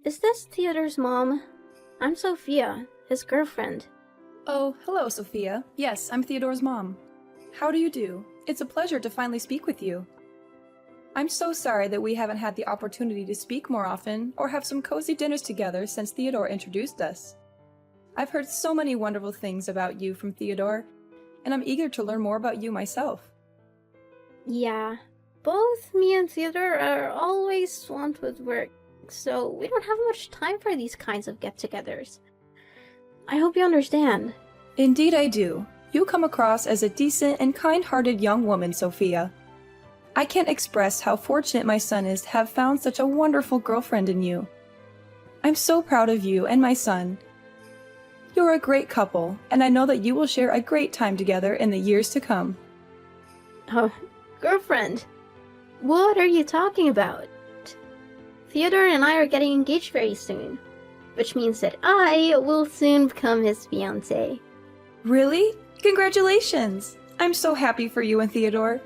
Is this Theodore's mom? I'm Sophia, his girlfriend. Oh, hello, Sophia. Yes, I'm Theodore's mom. How do you do? It's a pleasure to finally speak with you. I'm so sorry that we haven't had the opportunity to speak more often or have some cozy dinners together since Theodore introduced us. I've heard so many wonderful things about you from Theodore, and I'm eager to learn more about you myself. Yeah, both me and Theodore are always swamped with work, so we don't have much time for these kinds of get-togethers. I hope you understand. Indeed I do. You come across as a decent and kind-hearted young woman, Sophia. I can't express how fortunate my son is to have found such a wonderful girlfriend in you. I'm so proud of you and my son. You're a great couple, and I know that you will share a great time together in the years to come. Oh, girlfriend? What are you talking about? Theodore and I are getting engaged very soon, which means that I will soon become his fiancé. Really? Congratulations! I'm so happy for you and Theodore.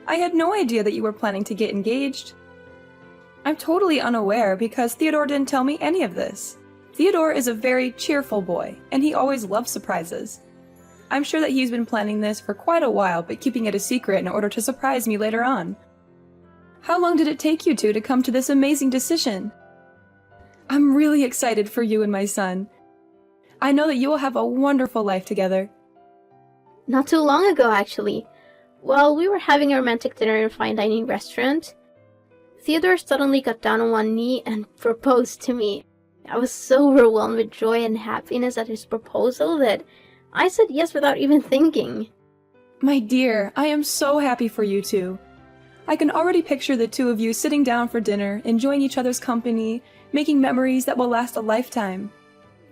I had no idea that you were planning to get engaged. I'm totally unaware because Theodore didn't tell me any of this. Theodore is a very cheerful boy, and he always loves surprises. I'm sure that he's been planning this for quite a while, but keeping it a secret in order to surprise me later on. How long did it take you two to come to this amazing decision? I'm really excited for you and my son. I know that you will have a wonderful life together. Not too long ago, actually. While we were having a romantic dinner in a fine dining restaurant, Theodore suddenly got down on one knee and proposed to me. I was so overwhelmed with joy and happiness at his proposal that I said yes without even thinking. My dear, I am so happy for you two. I can already picture the two of you sitting down for dinner, enjoying each other's company, making memories that will last a lifetime.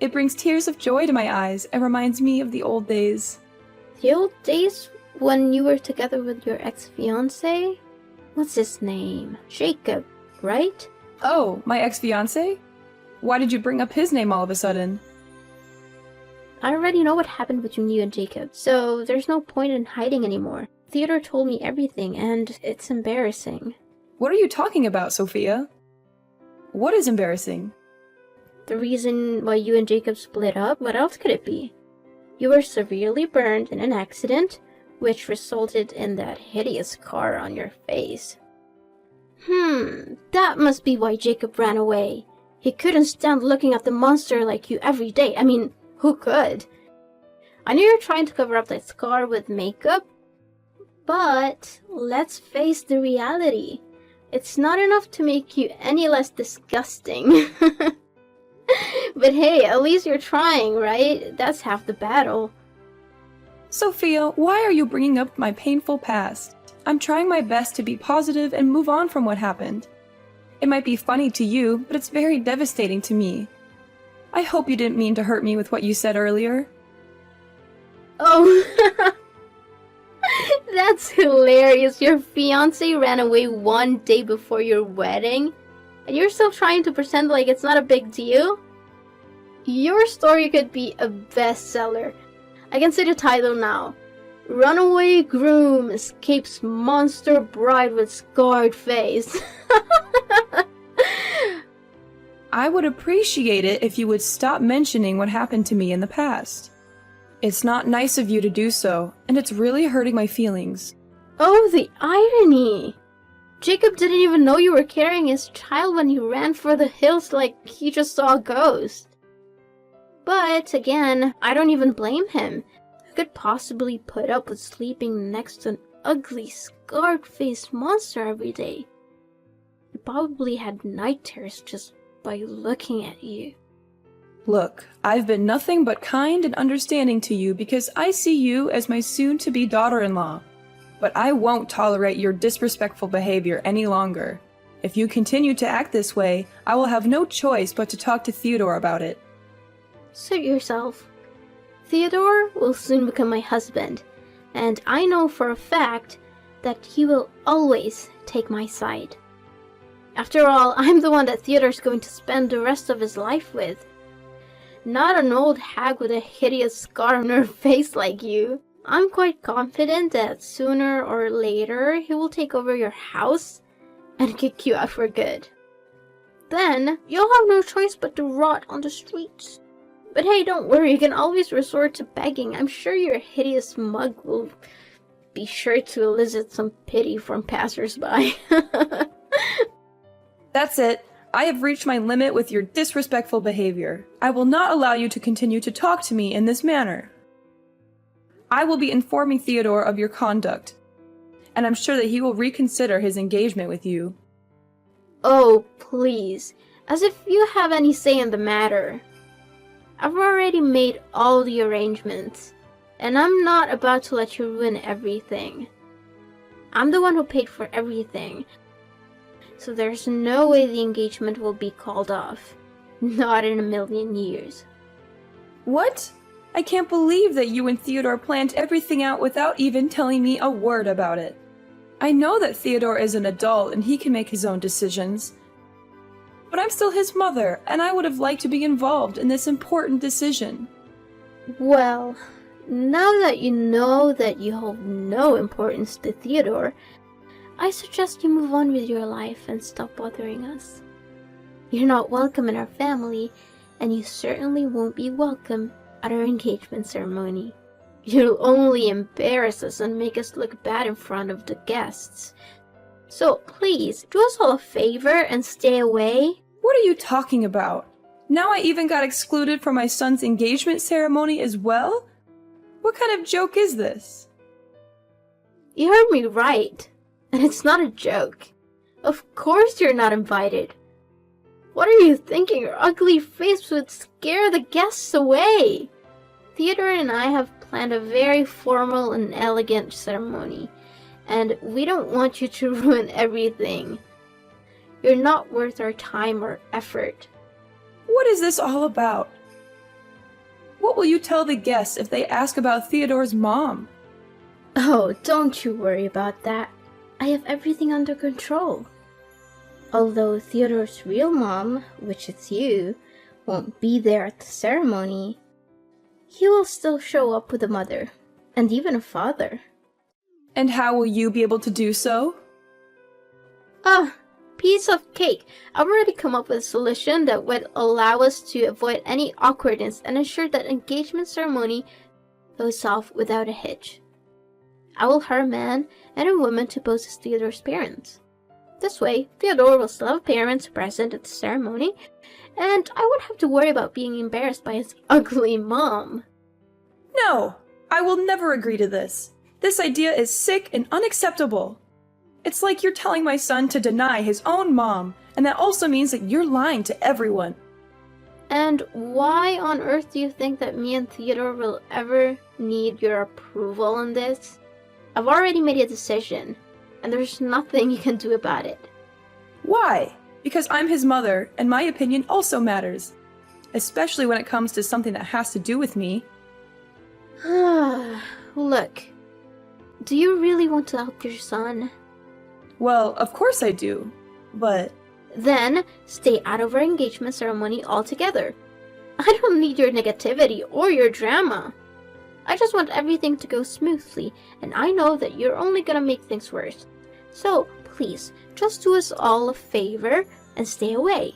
It brings tears of joy to my eyes and reminds me of the old days. The old days when you were together with your ex-fiancé? What's his name? Jacob, right? Oh, my ex-fiancé? Why did you bring up his name all of a sudden? I already know what happened between you and Jacob, so there's no point in hiding anymore. Theodore told me everything, and it's embarrassing. What are you talking about, Sophia? What is embarrassing? The reason why you and Jacob split up? What else could it be? You were severely burned in an accident, which resulted in that hideous scar on your face. That must be why Jacob ran away. He couldn't stand looking at the monster like you every day. I mean, who could? I know you're trying to cover up that scar with makeup, but let's face the reality. It's not enough to make you any less disgusting. But hey, at least you're trying, right? That's half the battle. Sophia, why are you bringing up my painful past? I'm trying my best to be positive and move on from what happened. It might be funny to you, but it's very devastating to me. I hope you didn't mean to hurt me with what you said earlier. Oh, that's hilarious. Your fiancé ran away one day before your wedding, and you're still trying to pretend like it's not a big deal? Your story could be a bestseller. I can see the title now. Runaway Groom Escapes Monster Bride with Scarred Face. I would appreciate it if you would stop mentioning what happened to me in the past. It's not nice of you to do so, and it's really hurting my feelings. Oh, the irony! Jacob didn't even know you were carrying his child when he ran for the hills like he just saw a ghost. But, again, I don't even blame him. Who could possibly put up with sleeping next to an ugly, scarred-faced monster every day? He probably had night terrors just by looking at you. Look, I've been nothing but kind and understanding to you because I see you as my soon-to-be daughter-in-law. But I won't tolerate your disrespectful behavior any longer. If you continue to act this way, I will have no choice but to talk to Theodore about it. Suit yourself. Theodore will soon become my husband, and I know for a fact that he will always take my side. After all, I'm the one that Theodore's going to spend the rest of his life with. Not an old hag with a hideous scar on her face like you. I'm quite confident that sooner or later he will take over your house and kick you out for good. Then you'll have no choice but to rot on the streets. But hey, don't worry, you can always resort to begging. I'm sure your hideous mug will be sure to elicit some pity from passersby. That's it. I have reached my limit with your disrespectful behavior. I will not allow you to continue to talk to me in this manner. I will be informing Theodore of your conduct, and I'm sure that he will reconsider his engagement with you. Oh, please. As if you have any say in the matter. I've already made all the arrangements, and I'm not about to let you ruin everything. I'm the one who paid for everything, so there's no way the engagement will be called off. Not in a million years. What? I can't believe that you and Theodore planned everything out without even telling me a word about it. I know that Theodore is an adult and he can make his own decisions. But I'm still his mother, and I would have liked to be involved in this important decision. Well, now that you know that you hold no importance to Theodore, I suggest you move on with your life and stop bothering us. You're not welcome in our family, and you certainly won't be welcome at our engagement ceremony. You'll only embarrass us and make us look bad in front of the guests. So please, do us all a favor and stay away. What are you talking about? Now I even got excluded from my son's engagement ceremony as well? What kind of joke is this? You heard me right. And it's not a joke. Of course you're not invited. What are you thinking? Your ugly face would scare the guests away. Theodore and I have planned a very formal and elegant ceremony, and we don't want you to ruin everything. You're not worth our time or effort. What is this all about? What will you tell the guests if they ask about Theodore's mom? Oh, don't you worry about that. I have everything under control. Although Theodore's real mom, which is you, won't be there at the ceremony, he will still show up with a mother, and even a father. And how will you be able to do so? Piece of cake. I've already come up with a solution that would allow us to avoid any awkwardness and ensure that engagement ceremony goes off without a hitch. I will hire a man and a woman to pose as Theodore's parents. This way, Theodore will still have parents present at the ceremony, and I won't have to worry about being embarrassed by his ugly mom. No! I will never agree to this. This idea is sick and unacceptable. It's like you're telling my son to deny his own mom, and that also means that you're lying to everyone. And why on earth do you think that me and Theodore will ever need your approval on this? I've already made a decision, and there's nothing you can do about it. Why? Because I'm his mother, and my opinion also matters. Especially when it comes to something that has to do with me. Look, do you really want to help your son? Well, of course I do, but... Then, stay out of our engagement ceremony altogether. I don't need your negativity or your drama. I just want everything to go smoothly, and I know that you're only gonna make things worse. So, please, just do us all a favor and stay away.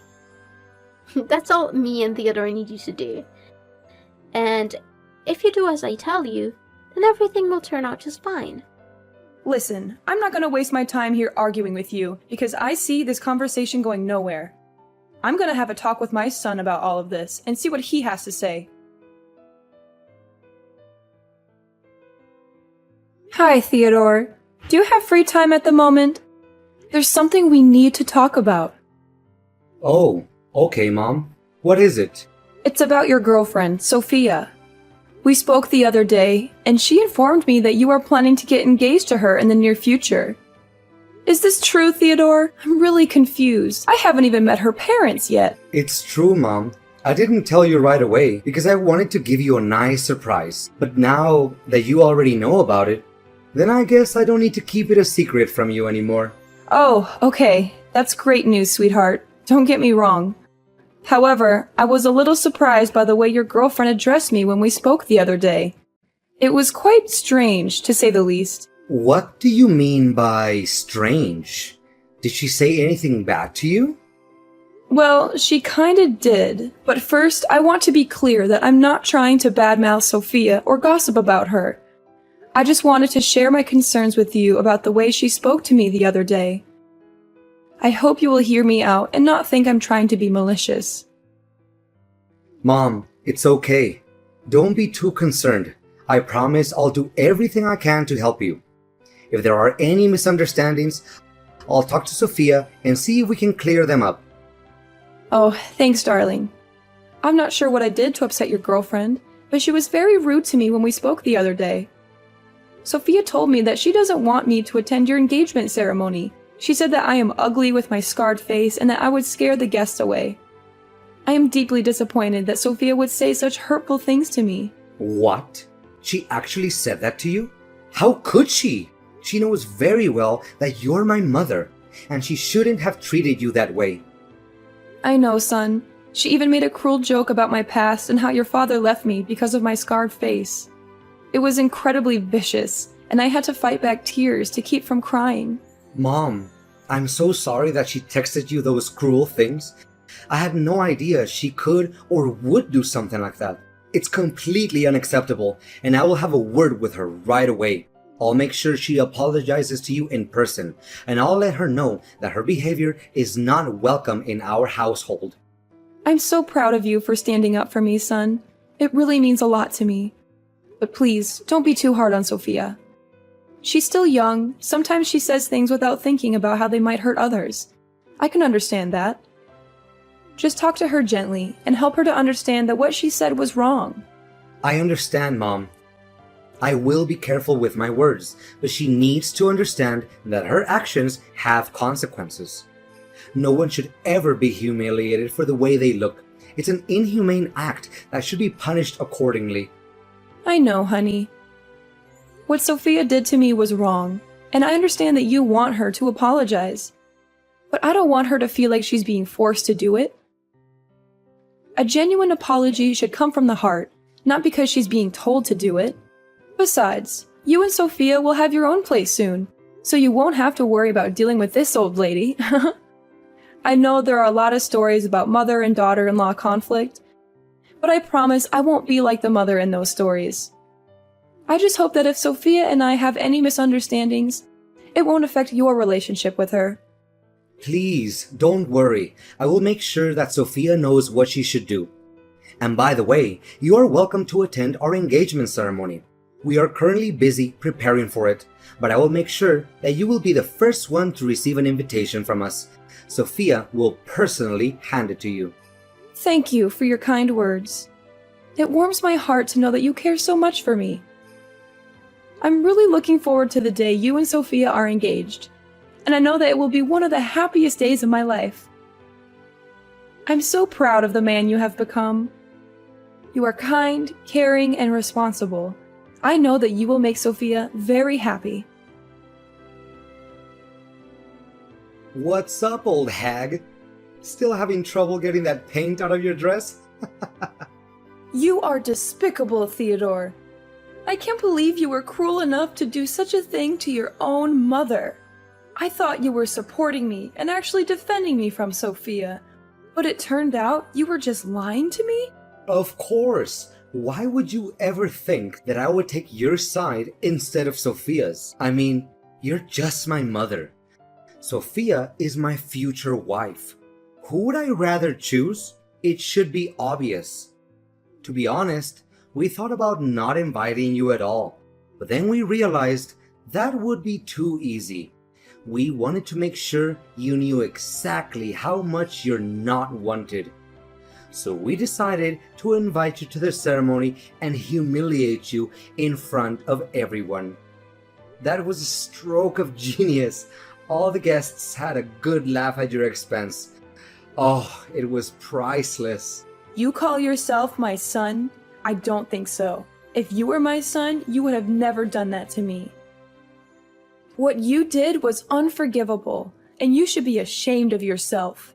That's all me and Theodore need you to do. And if you do as I tell you, then everything will turn out just fine. Listen, I'm not gonna waste my time here arguing with you, because I see this conversation going nowhere. I'm gonna have a talk with my son about all of this, and see what he has to say. Hi, Theodore. Do you have free time at the moment? There's something we need to talk about. Oh, okay, Mom. What is it? It's about your girlfriend, Sophia. We spoke the other day, and she informed me that you are planning to get engaged to her in the near future. Is this true, Theodore? I'm really confused. I haven't even met her parents yet. It's true, Mom. I didn't tell you right away because I wanted to give you a nice surprise. But now that you already know about it, then I guess I don't need to keep it a secret from you anymore. Oh, okay. That's great news, sweetheart. Don't get me wrong. However, I was a little surprised by the way your girlfriend addressed me when we spoke the other day. It was quite strange, to say the least. What do you mean by strange? Did she say anything bad to you? Well, she kinda did. But first, I want to be clear that I'm not trying to badmouth Sophia or gossip about her. I just wanted to share my concerns with you about the way she spoke to me the other day. I hope you will hear me out and not think I'm trying to be malicious. Mom, it's okay. Don't be too concerned. I promise I'll do everything I can to help you. If there are any misunderstandings, I'll talk to Sophia and see if we can clear them up. Oh, thanks, darling. I'm not sure what I did to upset your girlfriend, but she was very rude to me when we spoke the other day. Sophia told me that she doesn't want me to attend your engagement ceremony. She said that I am ugly with my scarred face and that I would scare the guests away. I am deeply disappointed that Sophia would say such hurtful things to me. What? She actually said that to you? How could she? She knows very well that you're my mother, and she shouldn't have treated you that way. I know, son. She even made a cruel joke about my past and how your father left me because of my scarred face. It was incredibly vicious, and I had to fight back tears to keep from crying. Mom, I'm so sorry that she texted you those cruel things. I had no idea she could or would do something like that. It's completely unacceptable, and I will have a word with her right away. I'll make sure she apologizes to you in person, and I'll let her know that her behavior is not welcome in our household. I'm so proud of you for standing up for me, son. It really means a lot to me. But please, don't be too hard on Sophia. She's still young. Sometimes she says things without thinking about how they might hurt others. I can understand that. Just talk to her gently and help her to understand that what she said was wrong. I understand, Mom. I will be careful with my words, but she needs to understand that her actions have consequences. No one should ever be humiliated for the way they look. It's an inhumane act that should be punished accordingly. I know, honey. What Sophia did to me was wrong, and I understand that you want her to apologize. But I don't want her to feel like she's being forced to do it. A genuine apology should come from the heart, not because she's being told to do it. Besides, you and Sophia will have your own place soon, so you won't have to worry about dealing with this old lady. I know there are a lot of stories about mother and daughter-in-law conflict, but I promise I won't be like the mother in those stories. I just hope that if Sophia and I have any misunderstandings, it won't affect your relationship with her. Please, don't worry. I will make sure that Sophia knows what she should do. And by the way, you are welcome to attend our engagement ceremony. We are currently busy preparing for it, but I will make sure that you will be the first one to receive an invitation from us. Sophia will personally hand it to you. Thank you for your kind words. It warms my heart to know that you care so much for me. I'm really looking forward to the day you and Sophia are engaged, and I know that it will be one of the happiest days of my life. I'm so proud of the man you have become. You are kind, caring, and responsible. I know that you will make Sophia very happy. What's up, old hag? Still having trouble getting that paint out of your dress? You are despicable, Theodore. I can't believe you were cruel enough to do such a thing to your own mother. I thought you were supporting me and actually defending me from Sophia, but it turned out you were just lying to me? Of course. Why would you ever think that I would take your side instead of Sophia's? I mean, you're just my mother. Sophia is my future wife. Who would I rather choose? It should be obvious. To be honest, we thought about not inviting you at all, but then we realized that would be too easy. We wanted to make sure you knew exactly how much you're not wanted. So we decided to invite you to the ceremony and humiliate you in front of everyone. That was a stroke of genius. All the guests had a good laugh at your expense. Oh, it was priceless. You call yourself my son? I don't think so. If you were my son, you would have never done that to me. What you did was unforgivable, and you should be ashamed of yourself.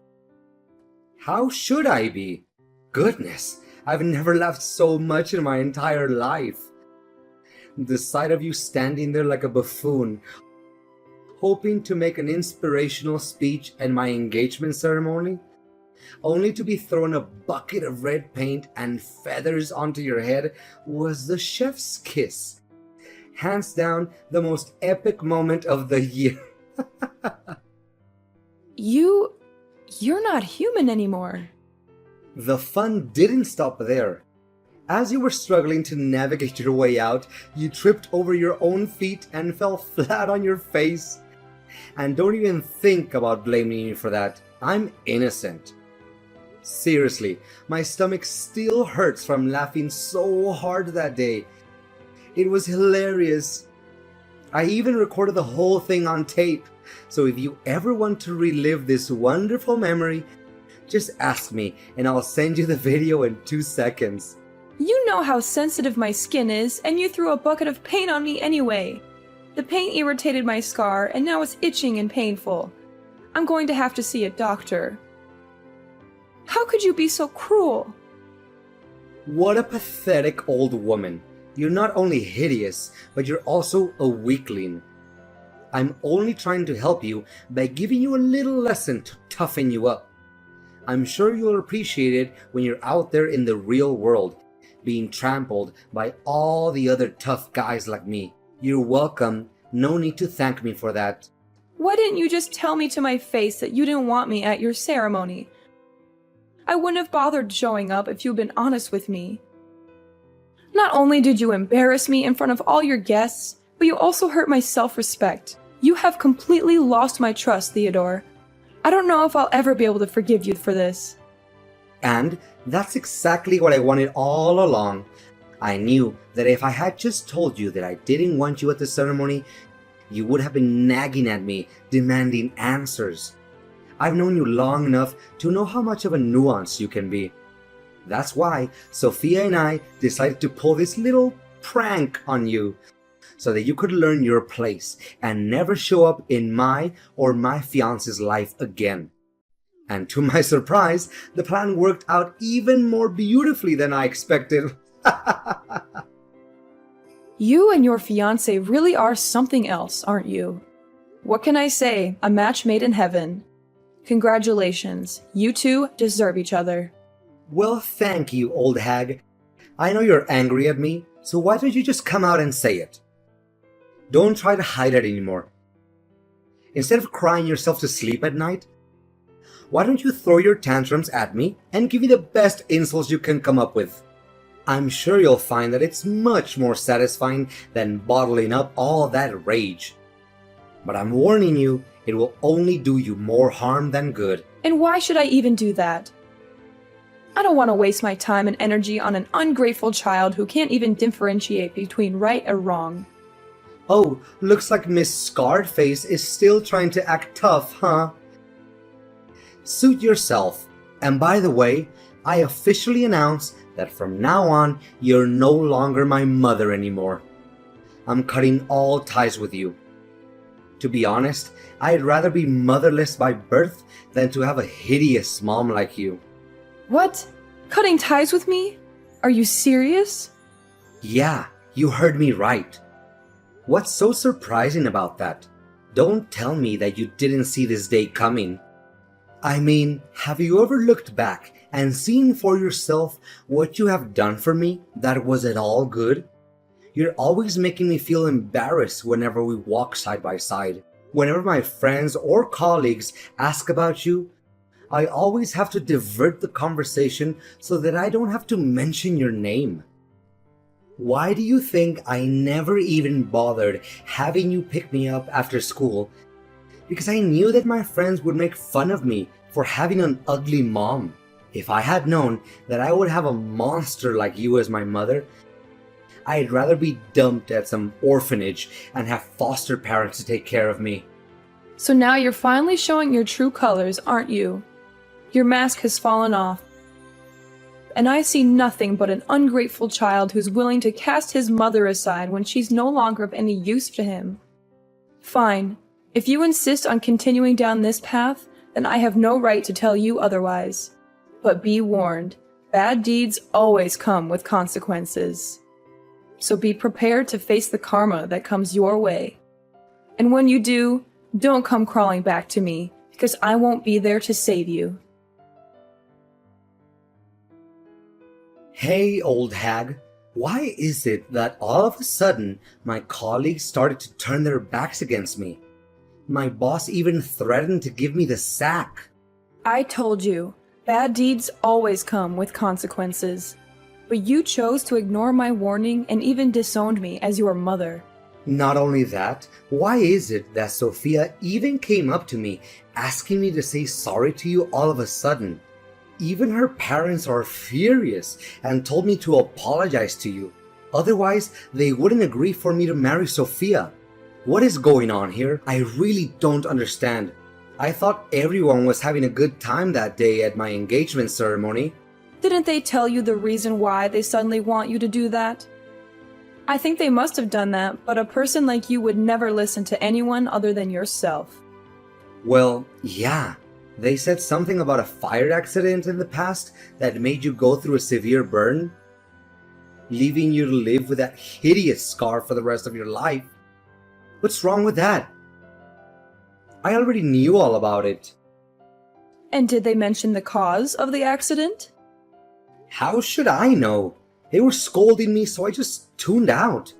How should I be? Goodness, I've never laughed so much in my entire life. The sight of you standing there like a buffoon, hoping to make an inspirational speech at my engagement ceremony, only to be thrown a bucket of red paint and feathers onto your head, was the chef's kiss. Hands down, the most epic moment of the year. You're not human anymore. The fun didn't stop there. As you were struggling to navigate your way out, you tripped over your own feet and fell flat on your face. And don't even think about blaming me for that. I'm innocent. Seriously, my stomach still hurts from laughing so hard that day. It was hilarious. I even recorded the whole thing on tape. So if you ever want to relive this wonderful memory, just ask me and I'll send you the video in 2 seconds. You know how sensitive my skin is, and you threw a bucket of paint on me anyway. The paint irritated my scar, and now it's itching and painful. I'm going to have to see a doctor. How could you be so cruel? What a pathetic old woman. You're not only hideous, but you're also a weakling. I'm only trying to help you by giving you a little lesson to toughen you up. I'm sure you'll appreciate it when you're out there in the real world, being trampled by all the other tough guys like me. You're welcome. No need to thank me for that. Why didn't you just tell me to my face that you didn't want me at your ceremony? I wouldn't have bothered showing up if you'd been honest with me. Not only did you embarrass me in front of all your guests, but you also hurt my self-respect. You have completely lost my trust, Theodore. I don't know if I'll ever be able to forgive you for this. And that's exactly what I wanted all along. I knew that if I had just told you that I didn't want you at the ceremony, you would have been nagging at me, demanding answers. I've known you long enough to know how much of a nuance you can be. That's why Sophia and I decided to pull this little prank on you, so that you could learn your place and never show up in my or my fiance's life again. And to my surprise, the plan worked out even more beautifully than I expected. You and your fiance really are something else, aren't you? What can I say? A match made in heaven. Congratulations. You two deserve each other. Well, thank you, old hag. I know you're angry at me, so why don't you just come out and say it? Don't try to hide it anymore. Instead of crying yourself to sleep at night, why don't you throw your tantrums at me and give me the best insults you can come up with? I'm sure you'll find that it's much more satisfying than bottling up all that rage. But I'm warning you, it will only do you more harm than good. And why should I even do that? I don't want to waste my time and energy on an ungrateful child who can't even differentiate between right or wrong. Oh, looks like Miss Scarred Face is still trying to act tough, huh? Suit yourself. And by the way, I officially announce that from now on, you're no longer my mother anymore. I'm cutting all ties with you. To be honest, I'd rather be motherless by birth than to have a hideous mom like you. What? Cutting ties with me? Are you serious? Yeah, you heard me right. What's so surprising about that? Don't tell me that you didn't see this day coming. I mean, have you ever looked back and seen for yourself what you have done for me that was at all good? You're always making me feel embarrassed whenever we walk side by side. Whenever my friends or colleagues ask about you, I always have to divert the conversation so that I don't have to mention your name. Why do you think I never even bothered having you pick me up after school? Because I knew that my friends would make fun of me for having an ugly mom. If I had known that I would have a monster like you as my mother, I'd rather be dumped at some orphanage and have foster parents to take care of me. So now you're finally showing your true colors, aren't you? Your mask has fallen off. And I see nothing but an ungrateful child who's willing to cast his mother aside when she's no longer of any use to him. Fine. If you insist on continuing down this path, then I have no right to tell you otherwise. But be warned, bad deeds always come with consequences. So be prepared to face the karma that comes your way. And when you do, don't come crawling back to me, because I won't be there to save you. Hey, old hag. Why is it that all of a sudden my colleagues started to turn their backs against me? My boss even threatened to give me the sack. I told you, bad deeds always come with consequences. But you chose to ignore my warning and even disowned me as your mother. Not only that, why is it that Sophia even came up to me asking me to say sorry to you all of a sudden? Even her parents are furious and told me to apologize to you. Otherwise, they wouldn't agree for me to marry Sophia. What is going on here? I really don't understand. I thought everyone was having a good time that day at my engagement ceremony. Didn't they tell you the reason why they suddenly want you to do that? I think they must have done that, but a person like you would never listen to anyone other than yourself. Well, yeah. They said something about a fire accident in the past that made you go through a severe burn, leaving you to live with that hideous scar for the rest of your life. What's wrong with that? I already knew all about it. And did they mention the cause of the accident? How should I know? They were scolding me, so I just tuned out.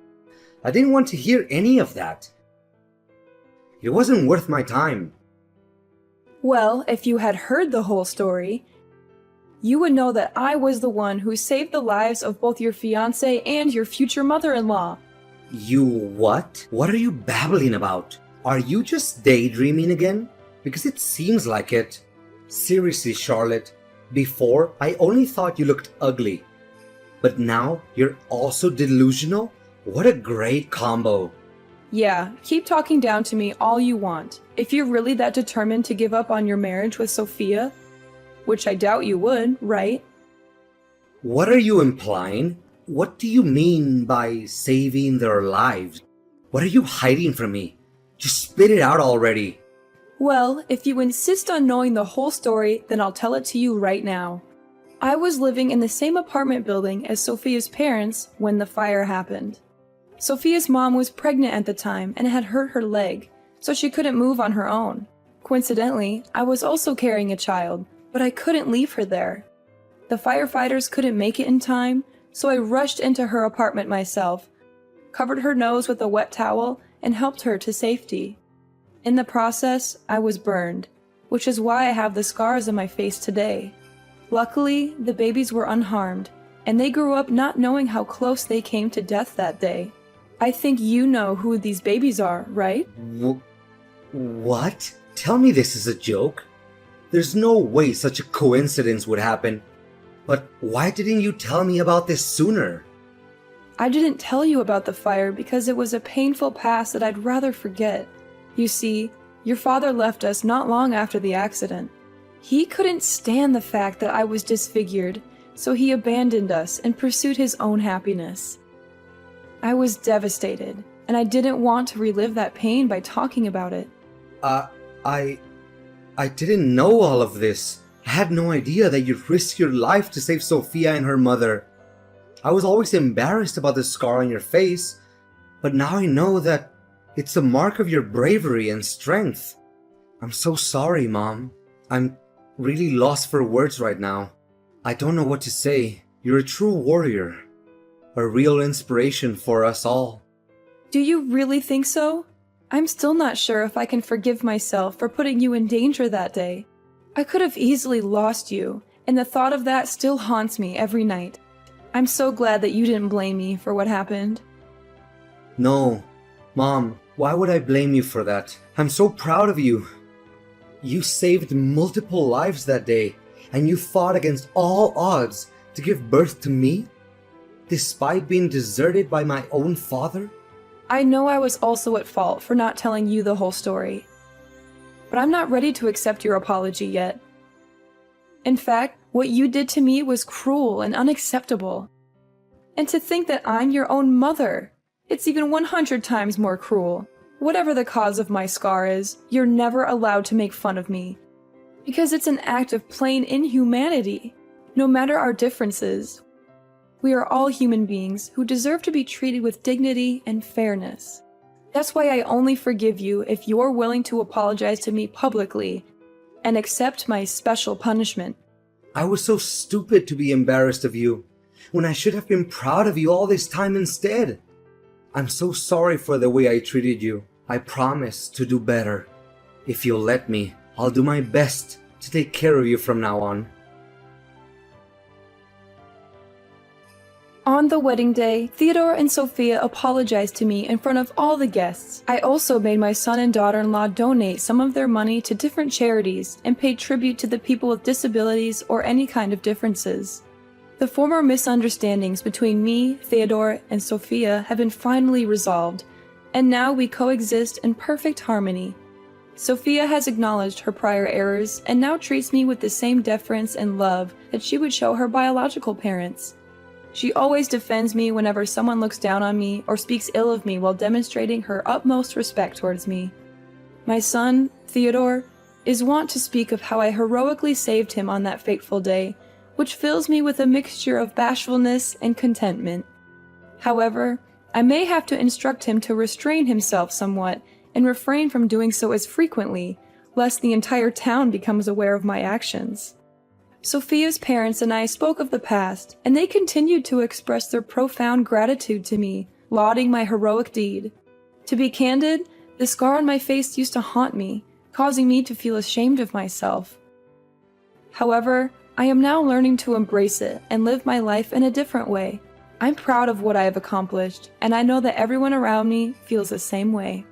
I didn't want to hear any of that. It wasn't worth my time. Well, if you had heard the whole story, you would know that I was the one who saved the lives of both your fiancé and your future mother-in-law. You what? What are you babbling about? Are you just daydreaming again? Because it seems like it. Seriously, Charlotte, before I only thought you looked ugly. But now you're also delusional? What a great combo. Yeah, keep talking down to me all you want. If you're really that determined to give up on your marriage with Sophia, which I doubt you would, right? What are you implying? What do you mean by saving their lives? What are you hiding from me? Just spit it out already. Well, if you insist on knowing the whole story, then I'll tell it to you right now. I was living in the same apartment building as Sophia's parents when the fire happened. Sophia's mom was pregnant at the time and had hurt her leg, so she couldn't move on her own. Coincidentally, I was also carrying a child, but I couldn't leave her there. The firefighters couldn't make it in time, so I rushed into her apartment myself, covered her nose with a wet towel, and helped her to safety. In the process, I was burned, which is why I have the scars on my face today. Luckily, the babies were unharmed, and they grew up not knowing how close they came to death that day. I think you know who these babies are, right? What? Tell me this is a joke? There's no way such a coincidence would happen. But why didn't you tell me about this sooner? I didn't tell you about the fire because it was a painful past that I'd rather forget. You see, your father left us not long after the accident. He couldn't stand the fact that I was disfigured, so he abandoned us and pursued his own happiness. I was devastated, and I didn't want to relive that pain by talking about it. I didn't know all of this. I had no idea that you'd risk your life to save Sophia and her mother. I was always embarrassed about the scar on your face, but now I know that it's a mark of your bravery and strength. I'm so sorry, Mom. I'm really lost for words right now. I don't know what to say. You're a true warrior. A real inspiration for us all. Do you really think so? I'm still not sure if I can forgive myself for putting you in danger that day. I could have easily lost you, and the thought of that still haunts me every night. I'm so glad that you didn't blame me for what happened. No. Mom, why would I blame you for that? I'm so proud of you. You saved multiple lives that day, and you fought against all odds to give birth to me, despite being deserted by my own father? I know I was also at fault for not telling you the whole story, but I'm not ready to accept your apology yet. In fact, what you did to me was cruel and unacceptable. And to think that I'm your own mother, it's even 100 times more cruel. Whatever the cause of my scar is, you're never allowed to make fun of me. Because it's an act of plain inhumanity. No matter our differences, we are all human beings who deserve to be treated with dignity and fairness. That's why I only forgive you if you're willing to apologize to me publicly and accept my special punishment. I was so stupid to be embarrassed of you. when I should have been proud of you all this time instead. I'm so sorry for the way I treated you. I promise to do better. If you'll let me, I'll do my best to take care of you from now on. On the wedding day, Theodore and Sophia apologized to me in front of all the guests. I also made my son and daughter-in-law donate some of their money to different charities and paid tribute to the people with disabilities or any kind of differences. The former misunderstandings between me, Theodore, and Sophia have been finally resolved, and now we coexist in perfect harmony. Sophia has acknowledged her prior errors and now treats me with the same deference and love that she would show her biological parents. She always defends me whenever someone looks down on me or speaks ill of me while demonstrating her utmost respect towards me. My son, Theodore, is wont to speak of how I heroically saved him on that fateful day, which fills me with a mixture of bashfulness and contentment. However, I may have to instruct him to restrain himself somewhat and refrain from doing so as frequently, lest the entire town becomes aware of my actions. Sophia's parents and I spoke of the past, and they continued to express their profound gratitude to me, lauding my heroic deed. To be candid, the scar on my face used to haunt me, causing me to feel ashamed of myself. However, I am now learning to embrace it and live my life in a different way. I'm proud of what I have accomplished, and I know that everyone around me feels the same way.